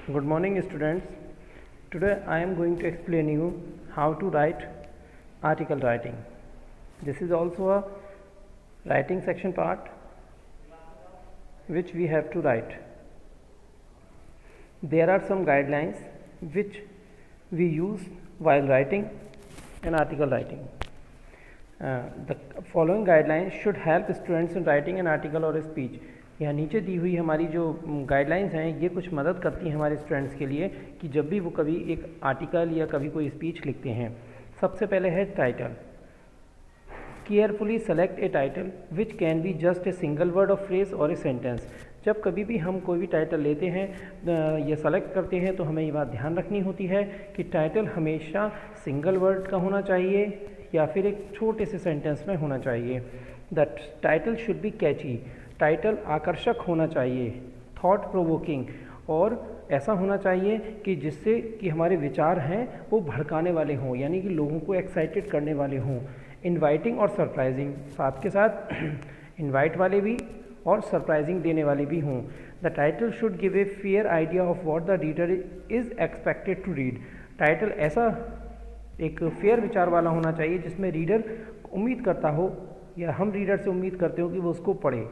Good morning, students. Today I am going to explain you how to write article writing. This is also a writing section part which we have to write. There are some guidelines which we use while writing an article writing. The following guidelines should help students in writing an article or a speech. यहाँ नीचे दी हुई हमारी जो guidelines हैं ये कुछ मदद करती हैं हमारे स्टूडेंट्स के लिए कि जब भी वो कभी एक आर्टिकल या कभी कोई स्पीच लिखते हैं. सबसे पहले है title. Carefully select A title which can be just a single word of phrase और ए सेंटेंस. जब कभी भी हम कोई भी टाइटल लेते हैं या सेलेक्ट करते हैं तो हमें ये बात ध्यान रखनी होती है कि टाइटल हमेशा सिंगल वर्ड का होना चाहिए या फिर एक छोटे से सेंटेंस में होना चाहिए. The title should be catchy. Title आकर्षक होना चाहिए, थॉट प्रोवोकिंग, और ऐसा होना चाहिए कि जिससे कि हमारे विचार हैं वो भड़काने वाले हों, यानी कि लोगों को एक्साइटेड करने वाले हों. इनवाइटिंग और सरप्राइजिंग, साथ के साथ इनवाइट वाले भी और सरप्राइजिंग देने वाले भी हों. The title should give a fair idea of what the reader is expected to read. Title ऐसा एक फेयर विचार वाला होना चाहिए जिसमें रीडर उम्मीद करता हो या हम रीडर से उम्मीद करते हो कि वो उसको पढ़े.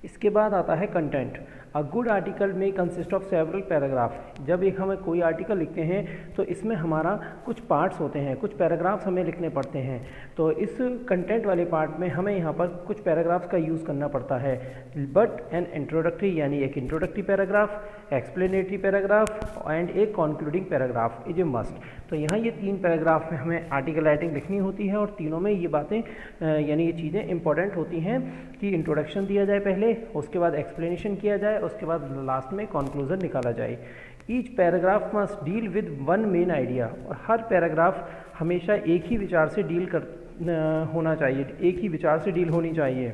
इसके बाद आता है कंटेंट. अ गुड आर्टिकल में कंसिस्ट ऑफ सेवरल पैराग्राफ. जब एक हमें कोई आर्टिकल लिखते हैं तो इसमें हमारा कुछ पार्ट्स होते हैं, कुछ पैराग्राफ्स हमें लिखने पड़ते हैं. तो इस कंटेंट वाले पार्ट में हमें यहाँ पर कुछ पैराग्राफ्स का यूज़ करना पड़ता है. बट एन इंट्रोडक्टरी, यानी एक introductory paragraph, explanatory paragraph and एक concluding paragraph is a must. तो यहाँ ये 3 पैराग्राफ में हमें आर्टिकल राइटिंग लिखनी होती है और तीनों में ये बातें यानी ये चीज़ें इंपॉर्टेंट होती हैं कि इंट्रोडक्शन दिया जाए पहले, उसके बाद एक्सप्लेनेशन किया जाए, उसके बाद लास्ट में कंक्लूजन निकाला जाए. Each paragraph must deal with one main idea. और हर पैराग्राफ हमेशा एक ही विचार से डील होना चाहिए, एक ही विचार से डील होनी चाहिए.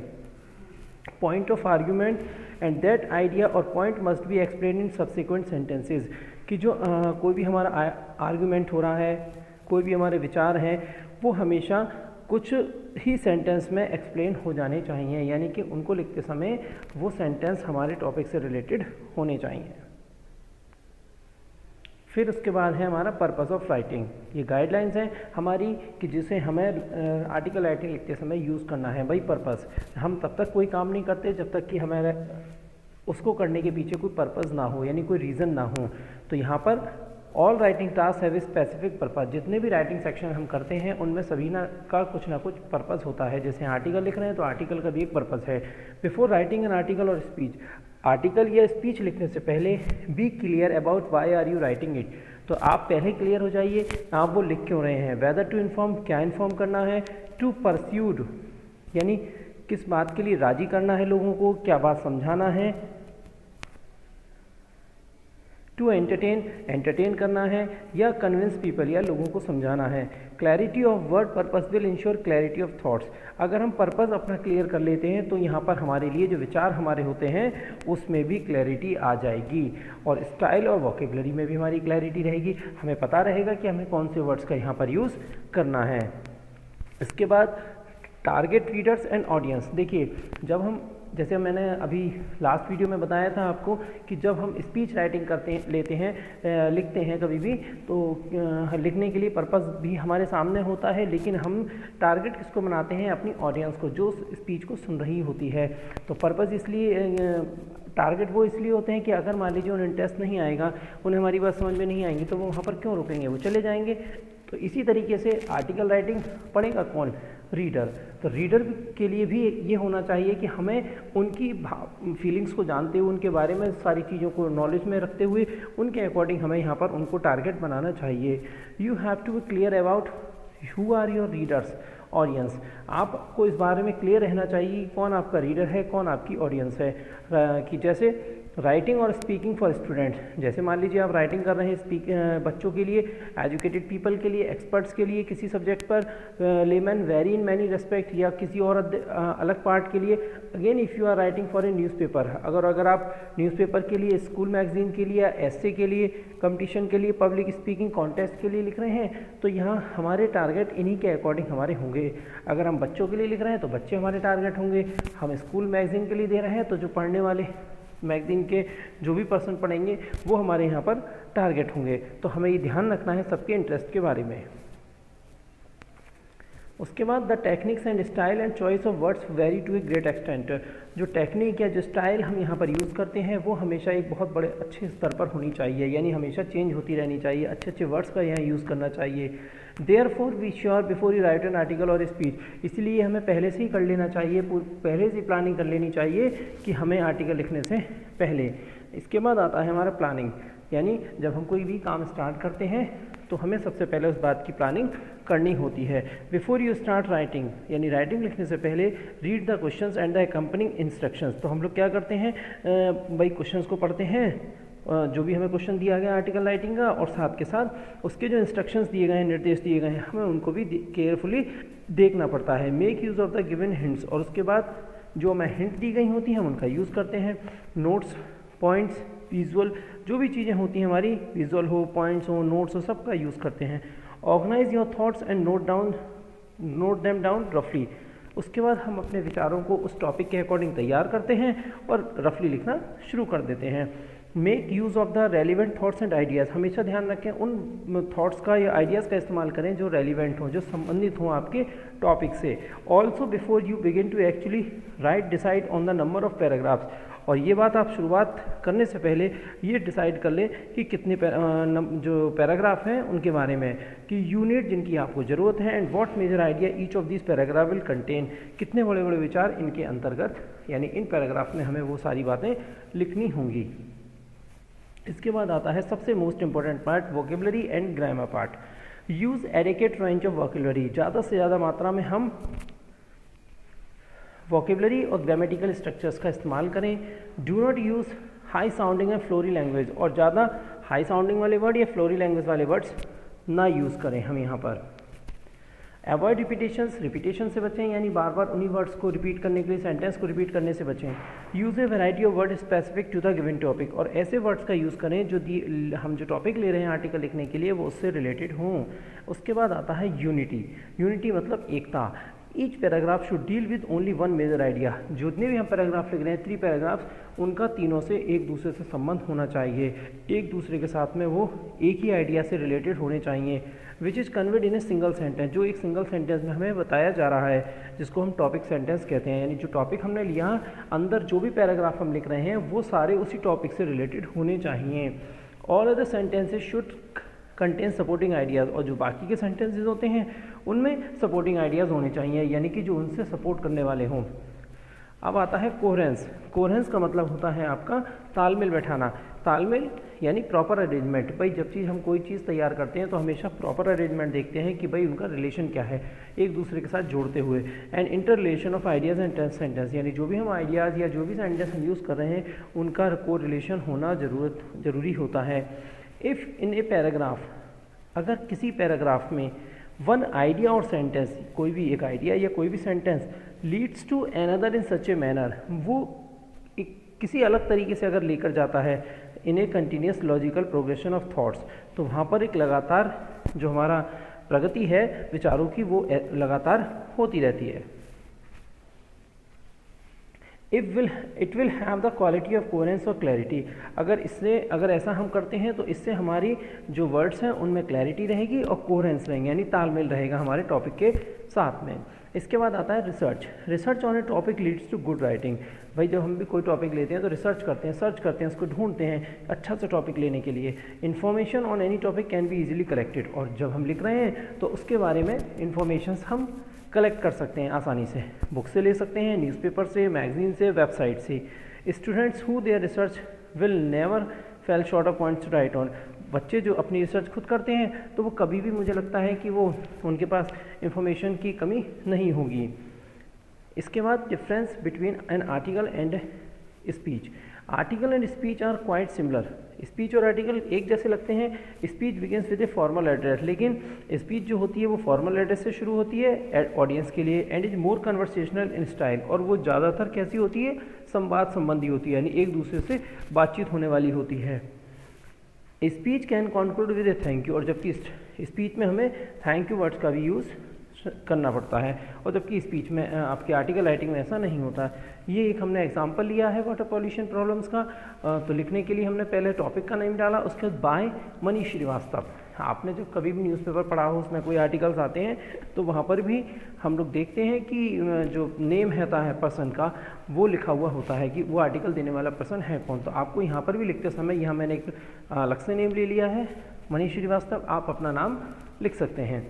Point of argument and that idea और point must be explain in subsequent sentences. कि जो कोई भी हमारा आर्ग्यूमेंट हो रहा है, कोई भी हमारे विचार हैं, वो हमेशा कुछ ही सेंटेंस में एक्सप्लेन हो जाने चाहिए, यानी कि उनको लिखते समय वो सेंटेंस हमारे टॉपिक से रिलेटेड होने चाहिए. फिर उसके बाद है हमारा पर्पस ऑफ राइटिंग. ये गाइडलाइंस हैं हमारी कि जिसे हमें आर्टिकल राइटिंग लिखते समय यूज़ करना है. भाई पर्पस, हम तब तक कोई काम नहीं करते जब तक कि हमारे उसको करने के पीछे कोई पर्पस ना हो, यानी कोई रीज़न ना हो. तो यहाँ पर all writing task have a specific purpose. जितने भी राइटिंग सेक्शन हम करते हैं उनमें सभी का कुछ ना कुछ पर्पस होता है. जैसे आर्टिकल लिख रहे हैं तो आर्टिकल का भी एक पर्पस है. बिफोर राइटिंग एन आर्टिकल और स्पीच, आर्टिकल या स्पीच लिखने से पहले be clear about why are you writing it. तो आप पहले क्लियर हो जाइए आप वो लिख क्यों रहे हैं. वेदर टू इन्फॉर्म, क्या इन्फॉर्म करना है. टू परस्यूड, यानी किस बात के लिए राजी करना है लोगों को, क्या बात समझाना है. टू एंटरटेन, एंटरटेन करना है, या कन्विंस पीपल, या लोगों को समझाना है. Clarity of word purpose will ensure clarity of thoughts. अगर हम पर्पस अपना क्लियर कर लेते हैं तो यहाँ पर हमारे लिए जो विचार हमारे होते हैं उसमें भी क्लैरिटी आ जाएगी. और स्टाइल और वोकेबलरी में भी हमारी क्लैरिटी रहेगी. हमें पता रहेगा कि हमें कौन से वर्ड्स का यहाँ पर यूज़ करना है. इसके बाद टारगेट रीडर्स एंड ऑडियंस. देखिए जब हम, जैसे मैंने अभी लास्ट वीडियो में बताया था आपको कि जब हम स्पीच राइटिंग लेते हैं, लिखते हैं कभी भी, तो लिखने के लिए पर्पस भी हमारे सामने होता है, लेकिन हम टारगेट किसको बनाते हैं, अपनी ऑडियंस को जो स्पीच को सुन रही होती है. तो पर्पस इसलिए, टारगेट वो इसलिए होते हैं कि अगर मान लीजिए उन्हें इंटरेस्ट नहीं आएगा, उन्हें हमारी बात समझ में नहीं आएगी, तो वो वहाँ पर क्यों रुकेंगे, वो चले जाएंगे. तो इसी तरीके से आर्टिकल राइटिंग पढ़ेगा कौन, रीडर. तो रीडर के लिए भी ये होना चाहिए कि हमें उनकी फीलिंग्स को जानते हुए, उनके बारे में सारी चीज़ों को नॉलेज में रखते हुए उनके अकॉर्डिंग हमें यहाँ पर उनको टारगेट बनाना चाहिए. You have to be clear about who are your readers, audience. आपको इस बारे में क्लियर रहना चाहिए कौन आपका रीडर है, कौन आपकी ऑडियंस है. कि जैसे राइटिंग और स्पीकिंग फॉर स्टूडेंट, जैसे मान लीजिए आप राइटिंग कर रहे हैं बच्चों के लिए, एजुकेटेड पीपल के लिए, एक्सपर्ट्स के लिए किसी सब्जेक्ट पर, lemon very in many respect, या किसी और अलग पार्ट के लिए. Again if you are writing for a newspaper, अगर आप न्यूज़पेपर के लिए, स्कूल मैगजीन के लिए, एस्से के लिए, कंपटीशन के लिए, पब्लिक स्पीकिंग कॉन्टेस्ट के लिए लिख रहे हैं, तो यहाँ हमारे टारगेट इन्हीं के अकॉर्डिंग हमारे होंगे. अगर हम बच्चों के लिए लिख रहे हैं तो बच्चे हमारे टारगेट होंगे. हम स्कूल मैगजीन के लिए दे रहे हैं तो जो पढ़ने वाले मैगजीन के जो भी पर्सन पढ़ेंगे वो हमारे यहाँ पर टारगेट होंगे। तो हमें ये ध्यान रखना है सबके इंटरेस्ट के बारे में। उसके बाद the techniques and style and choice of words very to a great extent. जो टेक्निक या जो स्टाइल हम यहाँ पर यूज़ करते हैं वो हमेशा एक बहुत बड़े अच्छे स्तर पर होनी चाहिए, यानी हमेशा चेंज होती रहनी चाहिए, अच्छे अच्छे वर्ड्स का यहाँ यूज़ करना चाहिए। Therefore be sure before you right N article और स्पीच, इसलिए हमें पहले से ही कर लेना चाहिए, पहले से प्लानिंग कर लेनी चाहिए कि हमें आर्टिकल लिखने से पहले। इसके बाद आता है हमारा प्लानिंग, यानी जब हम कोई भी काम स्टार्ट करते हैं तो हमें सबसे पहले उस बात की प्लानिंग करनी होती है। बिफोर यू स्टार्ट राइटिंग, यानी राइटिंग लिखने से पहले read the questions and the accompanying instructions. तो हम लोग क्या करते हैं भाई, क्वेश्चंस को पढ़ते हैं, जो भी हमें क्वेश्चन दिया गया आर्टिकल राइटिंग का, और साथ के साथ उसके जो इंस्ट्रक्शंस दिए गए हैं, निर्देश दिए गए हैं, हमें उनको भी केयरफुली देखना पड़ता है। Make use of the given hints, और उसके बाद जो हमें हिंट दी गई होती हैं हम उनका यूज़ करते हैं। नोट्स, पॉइंट्स, विजुअल, जो भी चीज़ें होती हैं हमारी, विजुअल हो, पॉइंट्स हो, नोट्स हो, सबका यूज़ करते हैं। Organise your thoughts and note them down रफली। उसके बाद हम अपने विचारों को उस टॉपिक के अकॉर्डिंग तैयार करते हैं और रफली लिखना शुरू कर देते हैं। Make use of the relevant thoughts and ideas, हमेशा ध्यान रखें उन थॉट्स का या आइडियाज़ का इस्तेमाल करें जो रेलिवेंट हों, जो संबंधित हों आपके टॉपिक से। Also before you begin to actually write decide on the number of paragraphs, और ये बात आप शुरुआत करने से पहले ये डिसाइड कर लें कि कितने जो पैराग्राफ हैं उनके बारे में, कि यूनिट जिनकी आपको ज़रूरत है, and what major idea each of this paragraph will contain, कितने बड़े बड़े विचार इनके अंतर्गत, यानी इन पैराग्राफ में हमें वो सारी बातें लिखनी होंगी। इसके बाद आता है सबसे most important part, vocabulary and grammar part. Use adequate range of vocabulary, ज़्यादा से ज़्यादा मात्रा में हम वोकेबलरी और ग्रामेटिकल स्ट्रक्चर्स का इस्तेमाल करें। Do not use high sounding and flowery language, और ज़्यादा हाई साउंडिंग वाले वर्ड या फ्लोरी लैंग्वेज वाले वर्ड्स ना यूज़ करें हम यहाँ पर। अवॉइड रिपीटेशन से बचें, यानी बार बार उन्हीं वर्ड्स को रिपीट करने के लिए, सेंटेंस को रिपीट करने से बचें। Use a variety of word specific to the given topic, और ऐसे वर्ड्स का यूज़ करें जो हम जो टॉपिक ले रहे हैं आर्टिकल लिखने के लिए वो उससे रिलेटेड हों। उसके बाद आता है यूनिटी मतलब एकता। Each paragraph should deal with only one major idea, जितने भी हम पैराग्राफ लिख रहे हैं 3 पैराग्राफ्स, उनका तीनों से एक दूसरे से संबंध होना चाहिए, एक दूसरे के साथ में वो एक ही आइडिया से रिलेटेड होने चाहिए। Which is conveyed in a single sentence, जो एक सिंगल सेंटेंस में हमें बताया जा रहा है, जिसको हम टॉपिक सेंटेंस कहते हैं, यानी जो टॉपिक हमने लिया अंदर जो भी पैराग्राफ हम लिख रहे हैं वो सारे उसी टॉपिक से रिलेटेड होने चाहिए। All other sentences should contain supporting ideas, और जो बाकी के सेंटेंसेज होते हैं उनमें सपोर्टिंग आइडियाज़ होने चाहिए, यानी कि जो उनसे सपोर्ट करने वाले हों। अब आता है कोहेरेंस का मतलब होता है आपका तालमेल बैठाना। तालमेल यानी प्रॉपर अरेंजमेंट। भाई जब चीज़ हम कोई चीज़ तैयार करते हैं तो हमेशा प्रॉपर अरेंजमेंट देखते हैं कि भाई उनका रिलेशन क्या है एक दूसरे के साथ जोड़ते हुए। And inter relation of ideas and sentence, यानी जो भी हम आइडियाज़ या जो भी सेंटेंस हम यूज़ कर रहे हैं उनका को रिलेशन होना ज़रूरी होता है। इफ़ इन ए पैराग्राफ, अगर किसी पैराग्राफ में वन आइडिया और सेंटेंस, कोई भी एक आइडिया या कोई भी sentence leads to another in such a manner, वो किसी अलग तरीके से अगर लेकर जाता है in a continuous logical progression of thoughts, तो वहाँ पर एक लगातार जो हमारा प्रगति है विचारों की वो लगातार होती रहती है। It will have the quality of coherence और क्लैरिटी, अगर ऐसा हम करते हैं तो इससे हमारी जो वर्ड्स हैं उनमें क्लैरिटी रहेगी और कोहेरेंस रहेंगे, यानी तालमेल रहेगा हमारे टॉपिक के साथ में। इसके बाद आता है research on a topic leads to good writing. भाई जब हम भी कोई टॉपिक लेते हैं तो सर्च करते हैं, उसको ढूंढते हैं अच्छा सा टॉपिक लेने के लिए। Information on any topic can be easily collected, और जब हम लिख रहे हैं तो उसके बारे में इंफॉर्मेशन हम कलेक्ट कर सकते हैं आसानी से, बुक से ले सकते हैं, न्यूज़पेपर से, मैगजीन से, वेबसाइट से। Students who their research will never fail short of points to write on, बच्चे जो अपनी रिसर्च खुद करते हैं तो वो कभी भी मुझे लगता है कि वो उनके पास इंफॉर्मेशन की कमी नहीं होगी। इसके बाद difference between an article and speech. Article and speech are quite similar. Speech और आर्टिकल एक जैसे लगते हैं। Speech begins with a formal address, लेकिन स्पीच जो होती है वो फॉर्मल एड्रेस से शुरू होती है ऑडियंस के लिए, and is more conversational in style, और वो ज़्यादातर कैसी होती है, संवाद संबंधी होती है, यानी एक दूसरे से बातचीत होने वाली होती है। Speech can conclude with A thank you, और जबकि स्पीच में हमें थैंक यू वर्ड्स का भी यूज़ करना पड़ता है, और जबकि स्पीच में आपके आर्टिकल राइटिंग में ऐसा नहीं होता। ये एक हमने एग्जांपल लिया है वाटर पॉल्यूशन प्रॉब्लम्स का। तो लिखने के लिए हमने पहले टॉपिक का नेम डाला, उसके बाद बाय मनीष श्रीवास्तव। आपने जब कभी भी न्यूज़पेपर पढ़ा हो, उसमें कोई आर्टिकल्स आते हैं तो वहाँ पर भी हम लोग देखते हैं कि जो नेम रहता है पर्सन का वो लिखा हुआ होता है कि वो आर्टिकल देने वाला पर्सन है कौन। तो आपको यहाँ पर भी लिखते समय यहाँ मैंने एक अलग से नेम ले लिया है, मनीष श्रीवास्तव, आप अपना नाम लिख सकते हैं।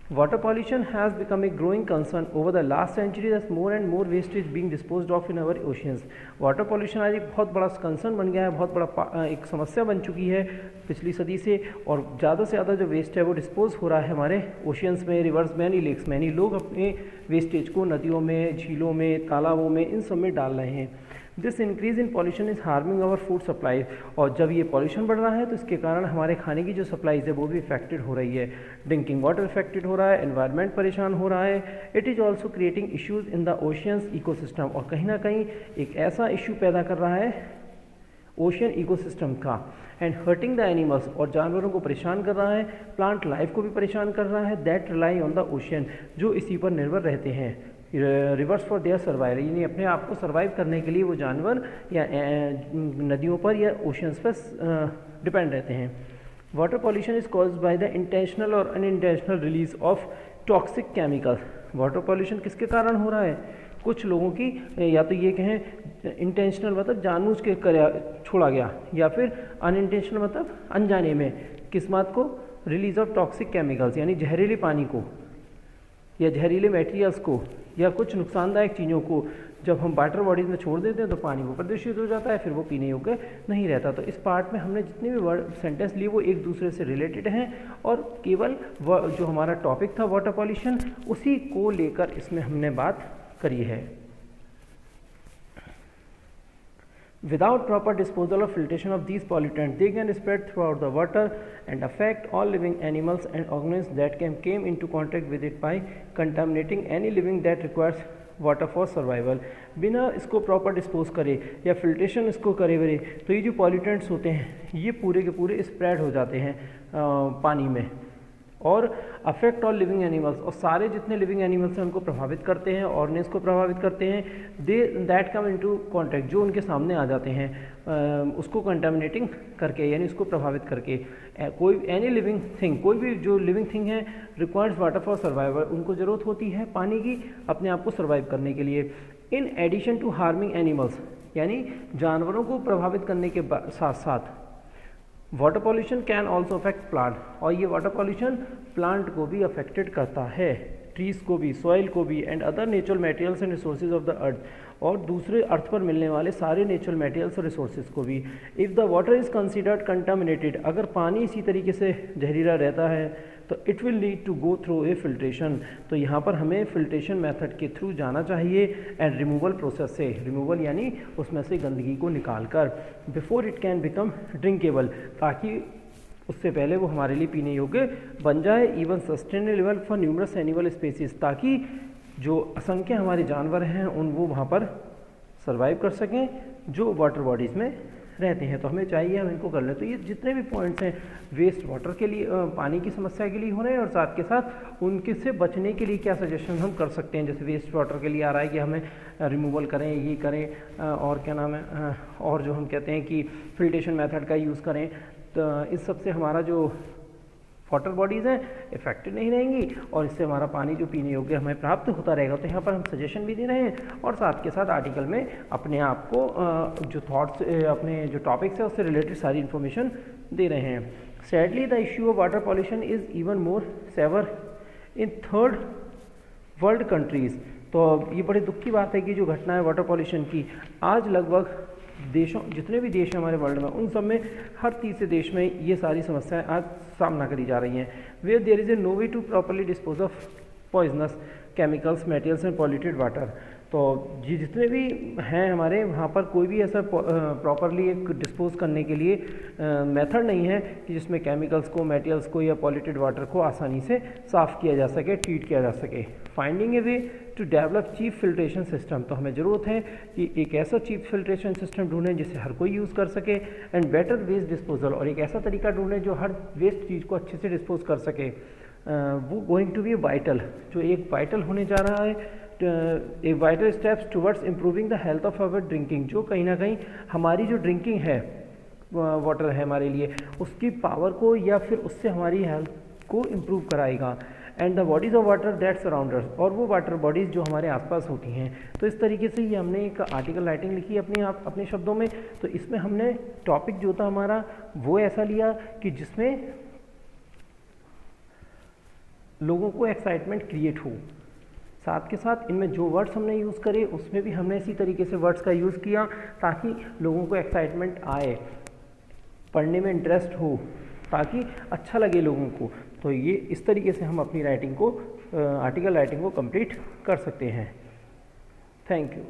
Water pollution has become a growing concern over the last century as more and more waste is being disposed of in our oceans. Water pollution आज एक बहुत बड़ा कंसर्न बन गया है, बहुत बड़ा एक समस्या बन चुकी है पिछली सदी से, और ज़्यादा से ज़्यादा जो वेस्ट है वो डिस्पोज हो रहा है हमारे ओशियंस में, रिवर्स में, यानी लेक्स में। यानी लोग अपने वेस्टेज को नदियों में, झीलों में, तालाबों में, इन सब में डाल रहे हैं। This increase in pollution is harming our food supply. और जब ये पॉल्यूशन बढ़ रहा है तो इसके कारण हमारे खाने की जो सप्लाईज है वो भी इफेक्टेड हो रही है। ड्रिंकिंग वाटर इफेक्टेड हो रहा है, एनवायरनमेंट परेशान हो रहा है। It is also creating issues in the oceans ecosystem, और कहीं ना कहीं एक ऐसा इश्यू पैदा कर रहा है ओशियन इकोसिस्टम का, एंड हर्टिंग द एनिमल्स, और जानवरों को परेशान कर रहा है, प्लांट लाइफ को भी परेशान कर रहा है, that rely on the ocean, जो इसी पर निर्भर रहते हैं, रिवर्स फॉर देयर सर्वाइवल, यानी अपने आप को सर्वाइव करने के लिए वो जानवर या नदियों पर या ओशियंस पर डिपेंड रहते हैं। Water pollution is caused by the intentional और unintentional release of toxic chemical. Water pollution किसके कारण हो रहा है? कुछ लोगों की, या तो ये कहें इंटेंशनल मतलब जानबूझ के छोड़ा गया, या फिर अनइंटेंशनल मतलब अनजाने में, किस बात को? रिलीज ऑफ टॉक्सिक केमिकल्स, यानी जहरीले पानी को या जहरीले मटेरियल्स को या कुछ नुकसानदायक चीज़ों को जब हम वाटर बॉडीज़ में छोड़ देते हैं तो पानी वो प्रदूषित हो जाता है, फिर वो पीने योग्य नहीं रहता। तो इस पार्ट में हमने जितने भी वर्ड सेंटेंस लिए वो एक दूसरे से रिलेटेड हैं, और केवल जो हमारा टॉपिक था वाटर पॉल्यूशन उसी को लेकर इसमें हमने बात करी है। Without proper disposal or filtration of these pollutants, they can spread throughout the water and affect all living animals and organisms that came into contact with it by contaminating any living that requires water for survival. बिना इसको proper dispose करे या filtration इसको करे वरे तो ये जो पॉल्यूटेंट्स होते हैं ये पूरे के पूरे स्प्रेड हो जाते हैं पानी में, और अफेक्ट ऑल लिविंग एनिमल्स, और सारे जितने लिविंग एनिमल्स हैं उनको प्रभावित करते हैं, ऑर्गेनिज्म को प्रभावित करते हैं। दे दैट कम इनटू कॉन्टैक्ट, जो उनके सामने आ जाते हैं उसको कंटामिनेटिंग करके, यानी उसको प्रभावित करके। कोई एनी लिविंग थिंग, कोई भी जो लिविंग थिंग है रिक्वायर्स वाटर फॉर सर्वाइवल, उनको ज़रूरत होती है पानी की अपने आप को सर्वाइव करने के लिए। In addition to harming animals, यानी जानवरों को प्रभावित करने के साथ साथ water pollution can also affect plant, और ये वाटर पॉल्यूशन प्लांट को भी अफेक्टेड करता है, ट्रीज को भी, सॉइल को भी, and other natural materials and resources of the earth, और दूसरे अर्थ पर मिलने वाले सारे नेचुरल मटेरियल्स और रिसोर्सेज को भी। If the water is considered contaminated, अगर पानी इसी तरीके से जहरीला रहता है तो it will need to go through a filtration, तो यहाँ पर हमें फिल्ट्रेशन मेथड के थ्रू जाना चाहिए, एंड रिमूवल प्रोसेस से, रिमूवल यानी उसमें से गंदगी को निकाल कर, before it can become drinkable, ताकि उससे पहले वो हमारे लिए पीने योग्य बन जाए, even sustainable for numerous animal species, ताकि जो असंख्य हमारे जानवर हैं उन वो वहाँ पर सर्वाइव कर सकें जो वाटर बॉडीज़ में रहते हैं। तो हमें चाहिए हम इनको कर लें। तो ये जितने भी पॉइंट्स हैं वेस्ट वाटर के लिए, पानी की समस्या के लिए हो रहे हैं, और साथ के साथ उनके से बचने के लिए क्या सजेशन हम कर सकते हैं। जैसे वेस्ट वाटर के लिए आ रहा है कि हमें रिमूवल करें, ये करें, और क्या नाम है, और जो हम कहते हैं कि फिल्ट्रेशन मेथड का यूज़ करें, तो इस सब से हमारा जो वाटर बॉडीज़ हैं इफेक्टेड नहीं रहेंगी, और इससे हमारा पानी जो पीने योग्य हमें प्राप्त होता रहेगा। तो यहाँ पर हम सजेशन भी दे रहे हैं, और साथ के साथ आर्टिकल में अपने आप को जो थॉट्स, अपने जो टॉपिक्स है उससे रिलेटेड सारी इन्फॉर्मेशन दे रहे हैं। Sadly the issue of water pollution is even more severe in third world countries. तो ये बड़े दुख की बात है कि जो घटना है वाटर पॉल्यूशन की, आज लगभग देशों, जितने भी देश हैं हमारे वर्ल्ड में, उन सब में हर तीसरे देश में ये सारी समस्याएं आज सामना करी जा रही हैं। Where there is a no way to properly dispose of poisonous chemicals, materials and polluted water. तो ये जितने भी हैं हमारे वहाँ पर कोई भी ऐसा प्रॉपरली एक डिस्पोज करने के लिए मेथड नहीं है कि जिसमें केमिकल्स को, मटेरियल्स को या पॉल्यूटेड वाटर को आसानी से साफ़ किया जा सके, ट्रीट किया जा सके। Finding a way to develop cheap filtration system, तो हमें ज़रूरत है कि एक ऐसा चीप फिल्ट्रेशन सिस्टम ढूंढें जिसे हर कोई यूज़ कर सके, एंड बेटर वेस्ट डिस्पोजल, और एक ऐसा तरीका ढूंढें जो हर वेस्ट चीज़ को अच्छे से डिस्पोज कर सके। वो गोइंग टू बी वाइटल, जो एक वाइटल होने जा रहा है, a vital steps towards improving the health of our drinking, जो कहीं ना कहीं हमारी जो ड्रिंकिंग है वाटर है हमारे लिए, उसकी पावर को या फिर उससे हमारी हेल्थ को इम्प्रूव कराएगा। And the bodies of water that surrounds, और वो वाटर बॉडीज़ जो हमारे आसपास होती हैं। तो इस तरीके से ये हमने एक आर्टिकल राइटिंग लिखी अपने शब्दों में। तो इसमें हमने टॉपिक जो था हमारा वो ऐसा लिया कि जिसमें लोगों को एक्साइटमेंट क्रिएट हो, साथ के साथ इनमें जो वर्ड्स हमने यूज़ करे उसमें भी हमने इसी तरीके से वर्ड्स का यूज़ किया ताकि लोगों को एक्साइटमेंट आए, पढ़ने में इंटरेस्ट हो, ताकि अच्छा लगे लोगों को। तो ये इस तरीके से हम अपनी राइटिंग को आर्टिकल राइटिंग को कंप्लीट कर सकते हैं। Thank you.